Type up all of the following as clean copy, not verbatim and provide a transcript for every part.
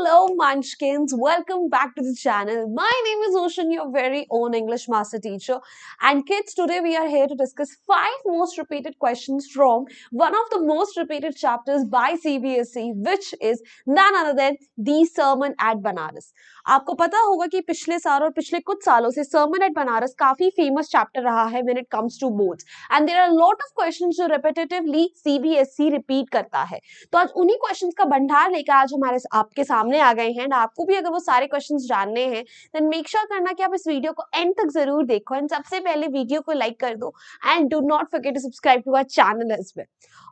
Hello, Munchkins. Welcome back to the channel. My name is Ocean, your very own English master teacher. And kids, today we are here to discuss 5 most repeated questions from one of the most repeated chapters by CBSE, which is none other than the Sermon at Banaras. आपको पता होगा कि पिछले साल और पिछले कुछ सालों से Sermon at Banaras काफी फेमस चैप्टर रहा है when it comes to boards. And there are a lot of questions जो repetitively CBSE repeat करता है. तो आज उन्हीं क्वेश्चंस का भंडार लेकर आज हमारे आपके सामने आ गए हैं। आपको भी अगर वो सारे क्वेश्चंस जानने हैं देन मेक श्योर करना कि आप इस वीडियो को एंड तक जरूर देखो एंड सबसे पहले वीडियो को लाइक कर दो and do not forget to subscribe to our channel as well.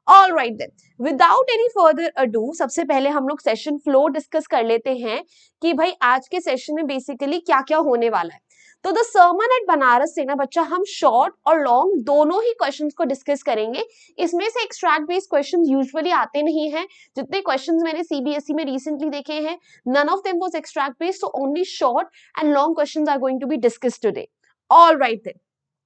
Alright then, without any further ado, सबसे पहले हम लोग सेशन फ्लो डिस्कस कर लेते हैं कि भाई आज के सेशन में बेसिकली क्या क्या होने वाला है। तो द सर्मन एट बनारस से ना बच्चा हम शॉर्ट और लॉन्ग दोनों ही क्वेश्चंस को डिस्कस करेंगे। इसमें से एक्सट्रैक्ट बेस्ड क्वेश्चंस यूजुअली आते नहीं हैं। जितने क्वेश्चंस मैंने सीबीएसई में रिसेंटली देखे हैं, none of them was extract based, so only short and long questions are going to be discussed today. Alright then,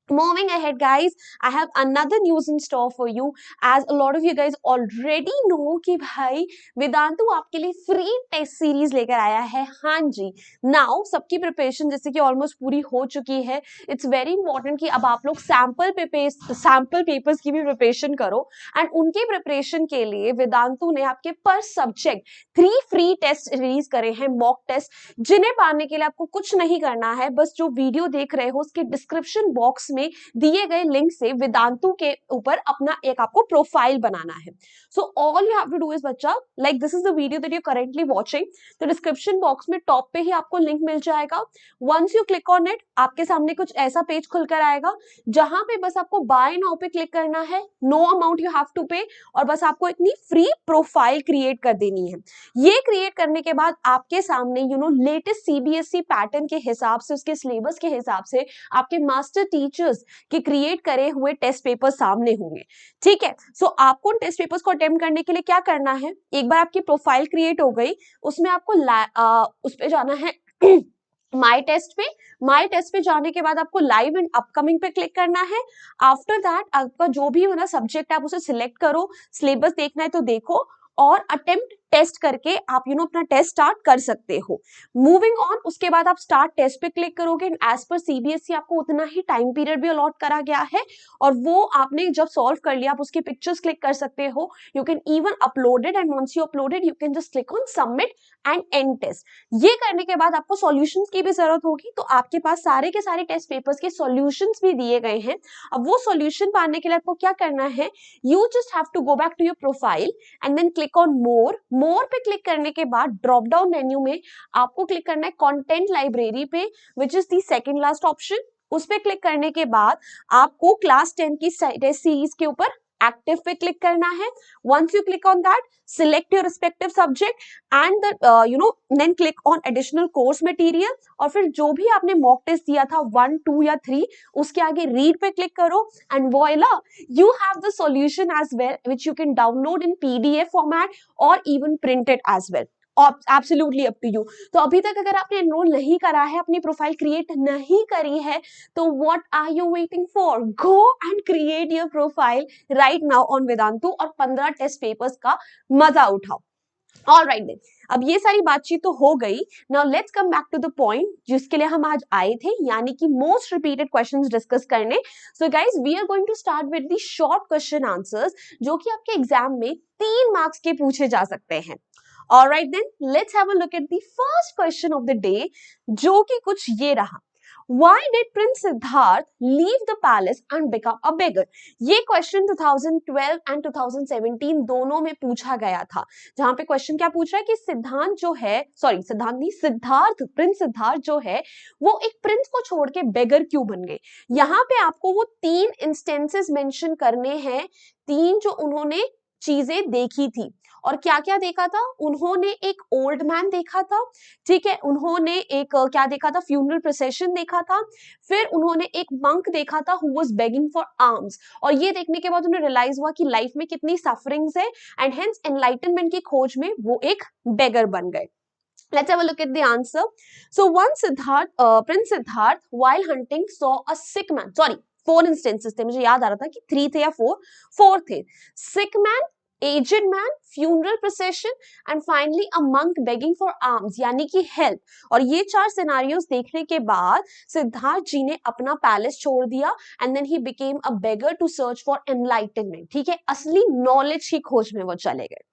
moving ahead guys, I have another news in store for you, as a lot of you guys already know कि भाई वेदांतु आपके लिए free test series लेकर आया है। हाँ जी, now सबकी preparation जैसे कि ऑलमोस्ट पूरी हो चुकी है। इट्स वेरी इंपॉर्टेंट कि अब आप लोग सैंपल पेपर्स की भी प्रिपरेशन करो एंड उनके प्रिपरेशन के लिए वेदांतु ने आपके पर सब्जेक्ट 3 फ्री टेस्ट रिलीज करे हैं, मॉक टेस्ट, जिन्हें पाने के लिए आपको कुछ नहीं करना है, बस जो वीडियो देख रहे हो उसके डिस्क्रिप्शन बॉक्स में दिए गए लिंक से वेदांतु के ऊपर अपना एक आपको प्रोफाइल बनाना है। So all you have to do is बच्चा, like this is the video that you currently watching, तो डिस्क्रिप्शन बॉक्स में टॉप पे ही आपको लिंक मिल जाएगा। Once you click on it, आपके सामने कुछ ऐसा पेज खुलकर आएगा जहां पे बस आपको बाय नाउ पे क्लिक करना है। No amount you have to pay, और बस आपको इतनी फ्री प्रोफाइल क्रिएट कर देनी है। ये क्रिएट करने के बाद आपके सामने लेटेस्ट सीबीएसई पैटर्न के हिसाब से, उसके सिलेबस के हिसाब से आपके मास्टर टीचर्स के क्रिएट करे हुए टेस्ट पेपर सामने होंगे। ठीक है, सो आपको टेस्ट पेपर्स को अटेम्प्ट करने के लिए क्या करना है, एक बार आपकी प्रोफाइल क्रिएट हो गई, उसमें आपको उस पे जाना है माई टेस्ट पे जाने के बाद आपको लाइव एंड अपकमिंग पे क्लिक करना है। आफ्टर दैट आपका जो भी सब्जेक्ट है आप उसे सिलेक्ट करो, सिलेबस देखना है तो देखो, और अटेम्प्ट टेस्ट करके आप अपना टेस्ट स्टार्ट कर सकते हो। मूविंग ऑन, उसके बाद आप स्टार्ट टेस्ट पे क्लिक करोगे एंड एज पर सीबीएसई आपको उतना ही टाइम पीरियड भी अलॉट करा गया है, और वो आपने जब सॉल्व कर लिया आप उसके पिक्चर्स क्लिक कर सकते हो। You can even upload it and once you uploaded you can just click on submit and and test. ये करने के बाद आपको सॉल्यूशंस की भी जरूरत होगी, तो आपके पास सारे के सारे टेस्ट पेपर्स के सॉल्यूशंस भी दिए गए हैं। अब वो सॉल्यूशन पाने के लिए आपको क्या करना है, you just have to go back to your profile and then click on more पे क्लिक करने के बाद ड्रॉप डाउन मेन्यू में आपको क्लिक करना है कंटेंट लाइब्रेरी पे, which is the second last option. उस पे क्लिक करने के बाद आपको क्लास 10 की टेस्ट सीरीज के ऊपर एक्टिव पे क्लिक करना है। Once you click on that, select your respective subject and then click on additional course material, और फिर जो भी आपने मॉक टेस्ट दिया था 1, 2 या 3, उसके आगे रीड पे क्लिक करो and voila, you have the solution as well, which you can download in PDF format or even print it as well. Absolutely up to you. तो अभी तक अगर आपने एनरोल नहीं करा है, अपनी प्रोफाइल क्रिएट नहीं करी है, तो what are you waiting for? Go and create your profile right now on Vedantu और 15 टेस्ट पेपर्स का मजा उठाओ। Alright then, अब ये सारी बातचीत तो हो गई। Now let's come back to the point जिसके लिए हम आज आए थे, यानी कि मोस्ट रिपीटेड क्वेश्चंस डिस्कस करने। So guys, we are going to start with the short question answers, जो कि आपके एग्जाम में 3 मार्क्स के पूछे जा सकते हैं। Alright then, let's have a look at the first question of the day, जो कि कुछ ये रहा। Why did Prince Siddharth leave the palace and become a beggar? ये क्वेश्चन 2012 एंड 2017 दोनों में पूछा गया था, जहां पे क्वेश्चन क्या पूछ रहा है कि प्रिंस सिद्धार्थ जो है वो एक प्रिंस को छोड़ के बेगर क्यों बन गए। यहाँ पे आपको वो 3 इंस्टेंसेस मेंशन करने हैं, 3 जो उन्होंने चीजें देखी थी। और क्या क्या देखा था, उन्होंने एक ओल्ड मैन देखा था, ठीक है, उन्होंने एक क्या देखा था, फ्यूनरल प्रोसेशन देखा था, फिर उन्होंने एक मंक देखा था who was begging for arms, और ये देखने के बाद उन्हें रियलाइज हुआ कि लाइफ में कितनी सफरिंग्स है एंड हेंस एनलाइटनमेंट की खोज में वो एक बेगर बन गए। Let's have a look at the answer. So once Prince Siddharth while hunting saw a sick man. Sorry, 4 instances थे, मुझे याद आ रहा था कि 3 थे या 4 थे। Sick man aged man, funeral procession and finally a monk begging for arms यानी कि हेल्प। और ये 4 सिनारियोस देखने के बाद सिद्धार्थ जी ने अपना पैलेस छोड़ दिया and then he became a beggar to search for enlightenment. ठीक है, असली नॉलेज की खोज में वो चले गए।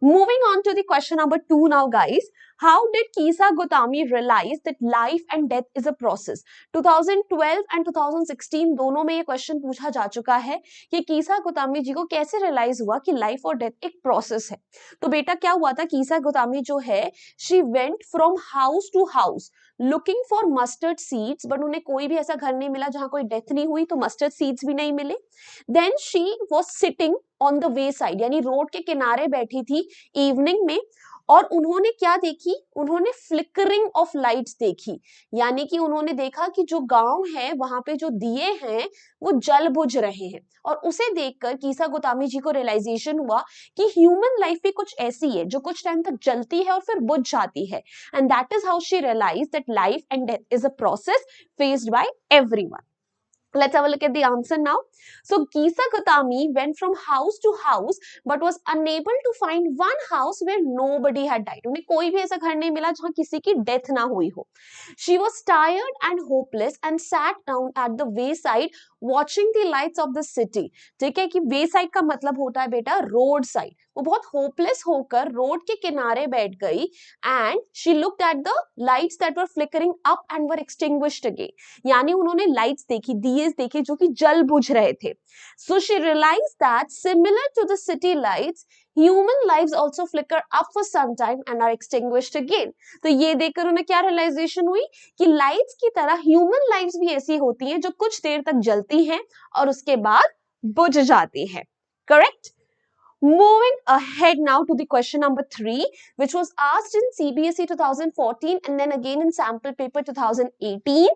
Moving on to the question number 2 now, guys. How did Kisa Gotami realize that life and death is a process? 2012 and 2016 दोनों में ये क्वेश्चन पूछा जा चुका है कि कीसा गोतामी जी को कैसे रियलाइज हुआ कि लाइफ और डेथ एक प्रोसेस है। तो बेटा क्या हुआ था, कीसा गोतामी जो है she went from house to house looking for mustard seeds, but उन्हें कोई भी ऐसा घर नहीं मिला जहां कोई डेथ नहीं हुई, तो मस्टर्ड सीड्स भी नहीं मिले। Then she was sitting on the wayside यानी रोड के किनारे बैठी थी इवनिंग में, और उन्होंने क्या देखी, उन्होंने फ्लिकरिंग ऑफ लाइट्स देखी, यानी कि उन्होंने देखा कि जो गांव है वहां पे जो दिए हैं वो जल बुझ रहे हैं। और उसे देखकर कीसा गोतामी जी को रियलाइजेशन हुआ कि ह्यूमन लाइफ भी कुछ ऐसी है जो कुछ टाइम तक जलती है और फिर बुझ जाती है, and that is how she realise that life and death is a process faced by everyone. Let's have a look at the answer now. So Kisa Gotami went from house to house but was unable to find one house where nobody had died. उन्हें कोई भी ऐसा घर नहीं मिला जहां किसी की डेथ ना हुई हो. She was tired and hopeless and sat down at the wayside watching the lights of the city. ठीक है, कि wayside का मतलब होता है बेटा रोड साइड। वो बहुत होपलेस होकर रोड के किनारे बैठ गई and she looked at the lights that were flickering up and were extinguished again. यानी उन्होंने लाइट्स देखी, दिए देखे जो कि जल बुझ रहे थे। So she realised that similar to the city lights human lives also flicker up for some time and are extinguished again. तो ये देखकर उन्हें क्या रियलाइजेशन हुई कि लाइट्स की तरह ह्यूमन लाइव्स भी ऐसी होती हैं जो कुछ देर तक जलती हैं और उसके बाद बुझ जाती हैं। Correct? Moving ahead now to the question number 3, which was asked in CBSE 2014 and then again in sample paper 2018.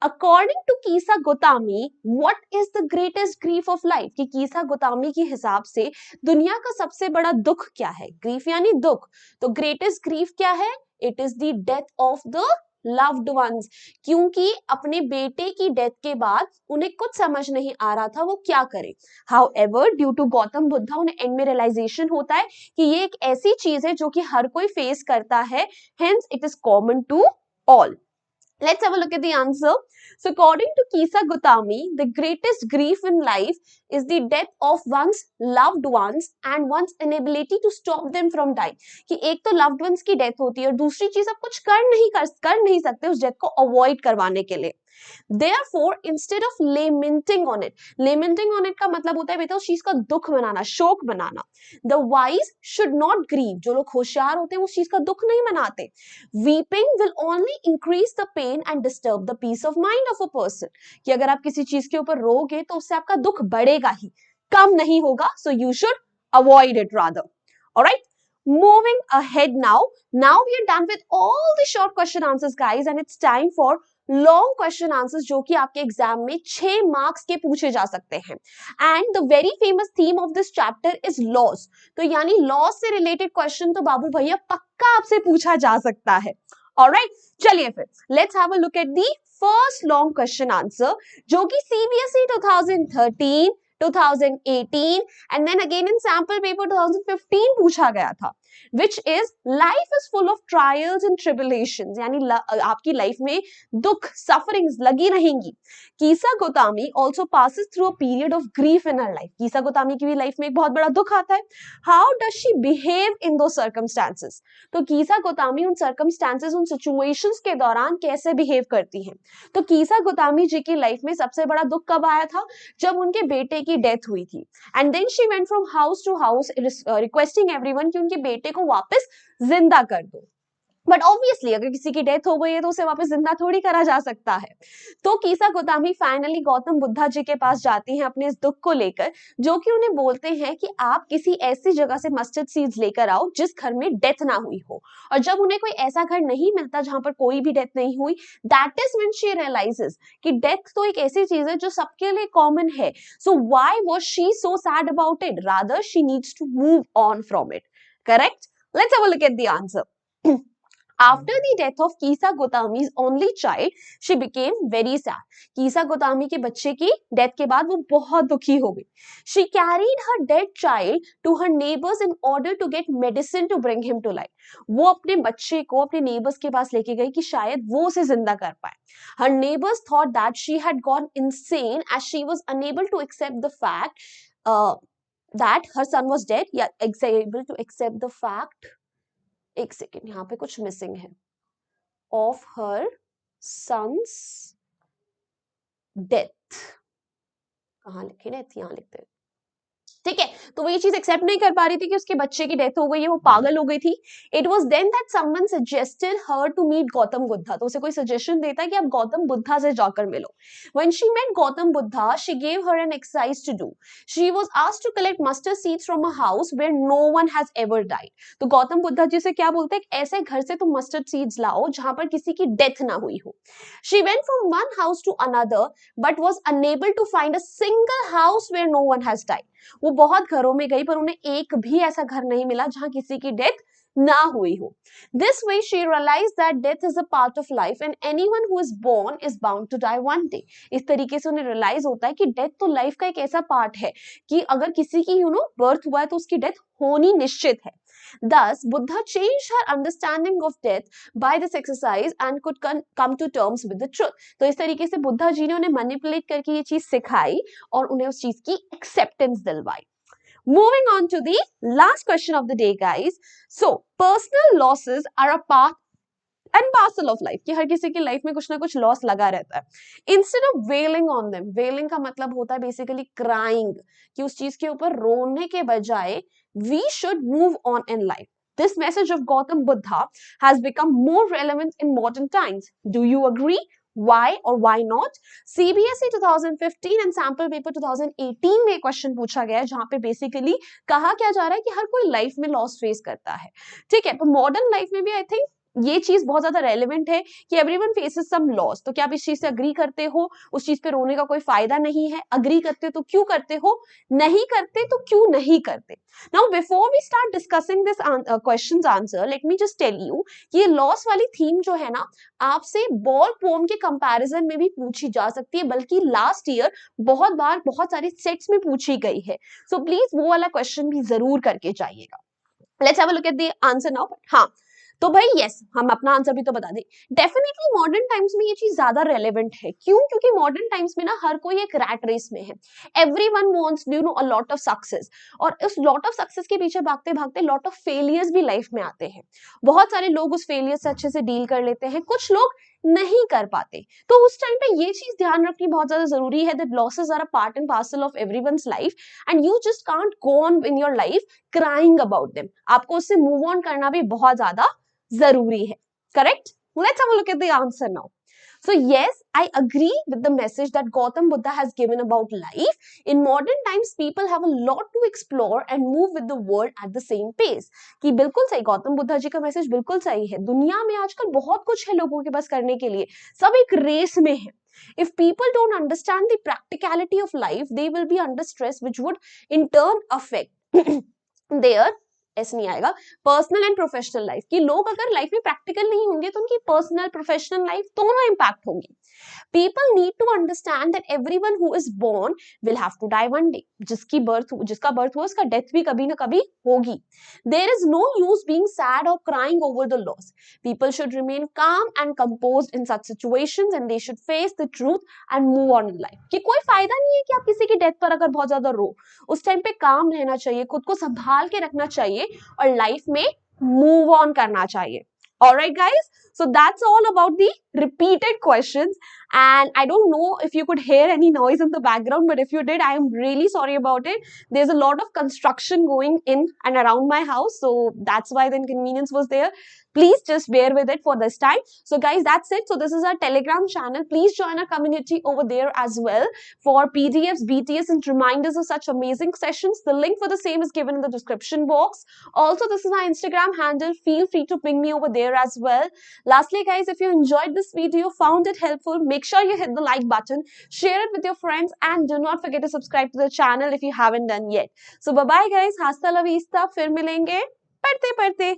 According to Kisa Gotami, what is the greatest grief of life? कि कीसा गोतामी के हिसाब से दुनिया का सबसे बड़ा दुख क्या है? ग्रीफ यानी दुख, तो ग्रेटेस्ट ग्रीफ क्या है? It is the death of the loved ones, क्योंकि अपने बेटे की डेथ के बाद उन्हें कुछ समझ नहीं आ रहा था वो क्या करे। However due to Gautam Buddha उन्हें एंड में रियलाइजेशन होता है कि ये एक ऐसी चीज है जो कि हर कोई फेस करता है, hence it is common to all. Let's have a look at the answer. So according to Kisa Gotami, the greatest grief in life is the death of one's loved ones and one's inability to stop them from dying. कि एक तो loved ones की death होती है और दूसरी चीज आप कुछ कर नहीं सकते उस death को avoid करवाने के लिए। Therefore, instead of lamenting on it का मतलब होता है बेटा उस चीज का दुख मनाना, शोक मनाना। The wise should not grieve. जो लोग होशियार होते हैं उस चीज का दुख नहीं मनाते। Weeping will only increase the pain and disturb the peace of mind of a person. कि अगर आप किसी चीज के ऊपर रोगे तो उससे आपका दुख बढ़ेगा ही, कम नहीं होगा। So you should avoid it rather. Alright? Moving ahead now. Now we are done with all the short question answers, guys, and it's time for long question answers जो कि आपके एग्जाम में 6 मार्क्स के पूछे जा सकते हैं। And the very famous theme of this chapter is loss, तो यानी लॉस से रिलेटेड क्वेश्चन तो बाबू भैया पक्का आपसे पूछा जा सकता है। ऑलराइट, चलिए फिर let's have a look at the first long question answer जो कि CBSE 2013, 2018 and then again in sample paper 2015 पूछा गया था, which is life is full of trials and tribulations, यानी आपकी लाइफ में दुख सफरिंग्स लगी रहेंगी। कीसा Gotami also passes through a period of grief in her life. कीसा Gotami की भी लाइफ में एक बहुत बड़ा दुख आता है। How does she behave in those circumstances? तो कीसा गोतामी उन circumstances, उन situations के दौरान कैसे behave करती हैं? तो कीसा गोतामी जी की लाइफ में सबसे बड़ा दुख कब आया था? जब उनके बेटे की डेथ हुई थी। And then she went from house to house requesting everyone कि उनके बेटे को वापस जिंदा कर दो। बट ऑब्वियसली अगर किसी की डेथ हो गई है तो उसे वापस जिंदा थोड़ी करा जा सकता है। तो कीसा गोतामी फाइनली गौतम बुद्धा जी के पास जाती हैं अपने इस दुख को लेकर, जो कि उन्हें बोलते हैं कि आप किसी ऐसी जगह से मस्टर्ड सीड्स लेकर आओ जिस घर में डेथ ना हुई हो। और जब उन्हें कोई ऐसा घर नहीं मिलता जहां पर कोई भी डेथ नहीं हुई, that is when she realises कि डेथ तो एक ऐसी चीज है जो सबके लिए कॉमन है। So why was she so sad about it? Rather she needs to move on from it. Correct? Let's have a look at the answer. After the death of Kisa Gotami's only child, she became very sad. कीसा Gotami के बच्चे की death के बाद वो बहुत दुखी हो गई. She carried her dead child to her neighbors in order to get medicine to bring him to life. वो अपने बच्चे को अपने neighbors के पास लेके गई कि शायद वो उसे जिंदा कर पाए. Her neighbors thought that she had gone insane as she was unable to accept the fact uh, that her son was dead. Yeah, able to accept the fact. एक सेकेंड, यहाँ पे कुछ मिसिंग है. Of her son's death. कहाँ लिखे death, यहाँ लिखते हैं. ठीक है, तो वो ये चीज एक्सेप्ट नहीं कर पा रही थी कि उसके बच्चे की डेथ हो गई है, वो पागल हो गई थी. It was then that someone suggested her to meet Gautam Buddha. तो उसे कोई सजेशन देता है कि आप गौतम बुद्धा से जाकर मिलो. When she met Gautam Buddha, she gave her an exercise to do. She was asked to collect mustard seeds from a house where no one has ever died. तो गौतम बुद्धा जी से क्या बोलते हैं, ऐसे घर से तुम मस्टर्ड सीड्स लाओ जहां पर किसी की डेथ ना हुई हो. She went from one house to another but was unable to find a single house where no one has died. वो बहुत घरों में गई पर उन्हें एक भी ऐसा घर नहीं मिला जहां किसी की डेथ ना हुई हो. This way she realized that death is a part of life and anyone who is born is bound to die one day. इस तरीके से उन्हें रियलाइज होता है कि डेथ तो लाइफ का एक ऐसा पार्ट है कि अगर किसी की बर्थ हुआ है तो उसकी डेथ होनी निश्चित है. Thus, Buddha changed her understanding of death by this exercise and could come to terms with the truth. तो इस तरीके से बुद्धा जी ने उन्हें मैनिपुलेट करके ये चीज सिखाई और उन्हें उस चीज की एक्सेप्टेंस दिलवाई. Moving on to the last question of the day, guys. So, personal losses are a part and parcel of life, कि हर किसी की लाइफ में कुछ ना कुछ लॉस लगा रहता है. Instead of dwelling on them, dwelling का मतलब होता है बेसिकली क्राइंग, कि उस चीज के ऊपर रोने के बजाय we should move on in life. This message of Gautam Buddha has become more relevant in modern times. Do you agree? Why or why not? CBSE 2015 and sample paper 2018 में question पूछा गया है जहां पे बेसिकली कहा क्या जा रहा है कि हर कोई लाइफ में लॉस फेस करता है. ठीक है, तो मॉडर्न लाइफ में भी आई थिंक ये चीज बहुत ज्यादा रेलेवेंट है कि एवरीवन फेसेस सम लॉस. तो क्या आप इस चीज से अग्री करते हो? उस चीज पे रोने का कोई फायदा नहीं है. अग्री करते हो तो क्यों करते हो, नहीं करते तो क्यों नहीं करते. Now before we start discussing this questions answer, let me just tell you कि ये लॉस वाली थीम जो है ना, आपसे बॉल पोम के कंपैरिजन में भी पूछी जा सकती है, बल्कि लास्ट ईयर बहुत बार बहुत सारे सेट्स में पूछी गई है. सो प्लीज वो वाला क्वेश्चन भी जरूर करके जाइएगा. Let's have a look at the answer now. हाँ, तो भाई यस, हम अपना आंसर भी तो बता दें. डेफिनेटली मॉडर्न टाइम्स में ये चीज ज्यादा रेलेवेंट है. क्यों? क्योंकि मॉडर्न टाइम्स में ना हर कोई एक रैट रेस में है. Everyone wants a lot of success, और उस लॉट ऑफ सक्सेस के पीछे भागते भागते लॉट ऑफ फेलियर्स भी लाइफ में आते हैं. बहुत सारे लोग उस फेलियर से अच्छे से डील कर लेते हैं, कुछ लोग नहीं कर पाते. तो उस टाइम पे ये चीज ध्यान रखनी बहुत ज्यादा जरूरी है that losses are a part and parcel of everyone's life and you just can't go on in your life crying about them. आपको उससे मूव ऑन करना भी बहुत ज्यादा जरूरी है. Correct? Let's have a look at the answer now. So yes, I agree with the message that Gautam Buddha has given about life. In modern times, people have a lot to explore and move with the world at the same pace. कि बिल्कुल सही, गौतम बुद्धा जी का message बिल्कुल सही है. दुनिया में आजकल बहुत कुछ है लोगों के पास करने के लिए, सब एक रेस में है. If people don't understand the practicality of life, they will be under stress, which would in turn affect their ऐसे नहीं आएगा पर्सनल एंड प्रोफेशनल लाइफ. कि लोग अगर लाइफ में प्रैक्टिकल नहीं होंगे तो उनकी पर्सनल प्रोफेशनल लाइफ दोनों इंपैक्ट होंगी. People need to understand that everyone who is born will have to die one day. जिसका बर्थ हुआ उसका डेथ भी कभी ना कभी होगी. There is no use being sad or crying over the loss. People should remain calm and composed in such situations and they should face the truth and move on in life. कि कोई फायदा नहीं है कि आप किसी की death पर अगर बहुत ज्यादा रो, उस टाइम पे काम रहना चाहिए, खुद को संभाल के रखना चाहिए और लाइफ में मूव ऑन करना चाहिए. Alright guys, so that's all about the repeated questions, and I don't know if you could hear any noise in the background, but if you did, I am really sorry about it. There's a lot of construction going in and around my house, so that's why the inconvenience was there. Please just bear with it for this time. So guys, that's it. So this is our Telegram channel. Please join our community over there as well for PDFs, BTS and reminders of such amazing sessions. The link for the same is given in the description box. Also, this is my Instagram handle. Feel free to ping me over there as well. Lastly guys, if you enjoyed this video, found it helpful, make sure you hit the like button, share it with your friends, and do not forget to subscribe to the channel if you haven't done yet. So bye bye guys, hasta la vista, फिर मिलेंगे पढ़ते पढ़ते.